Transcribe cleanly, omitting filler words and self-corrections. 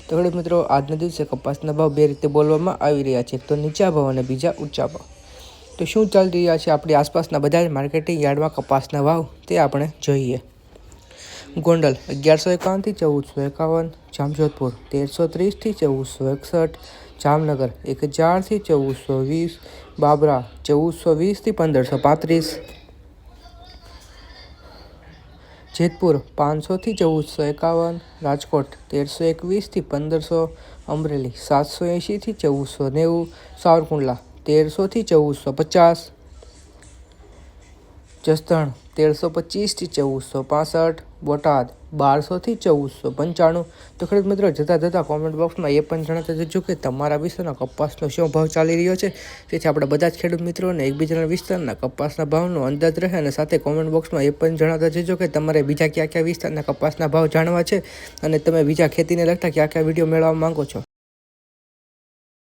તો ખેડૂત મિત્રો, આજના દિવસે કપાસના ભાવ બે રીતે બોલવામાં આવી રહ્યા છે, તો નીચા ભાવ અને બીજા ઊંચા ભાવ. તો શું ચાલી રહ્યા છે આપણી આસપાસના બધા જ માર્કેટિંગ યાર્ડમાં કપાસના ભાવ, તે આપણે જોઈએ. ગોંડલ 1151 થી 1451, જામજોધપુર 1330 થી 1461, જામનગર 1000 થી 1420, બાબરા 1420 થી 1535, જેતપુર 500 થી 1451, રાજકોટ 1321 થી 1500, અમરેલી 780 થી 1490, સાવરકુંડલા 1300 થી 1450, જસદણ 1325 થી 1465, બોટાદ 1200 થી 1495. તો ખેડૂત મિત્રો, જતા કોમેન્ટ બોક્સમાં એ પણ જણાવતા જજો કે તમારા વિસ્તારના કપાસનો શું ભાવ ચાલી રહ્યો છે, જેથી આપણે બધા જ ખેડૂત મિત્રોને એકબીજાના વિસ્તારના કપાસના ભાવનો અંદાજ રહે. અને સાથે કોમેન્ટ બોક્સમાં એ પણ જણાવતા જજો કે તમારે બીજા કયા વિસ્તારના કપાસના ભાવ જાણવા છે અને તમે બીજા ખેતીને લગતા કયા વિડીયો મેળવવા માંગો છો.